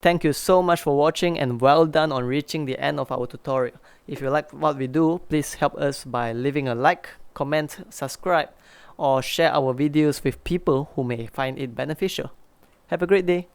Thank you so much for watching, and well done on reaching the end of our tutorial. If you like what we do, please help us by leaving a like, comment, subscribe, or share our videos with people who may find it beneficial. Have a great day.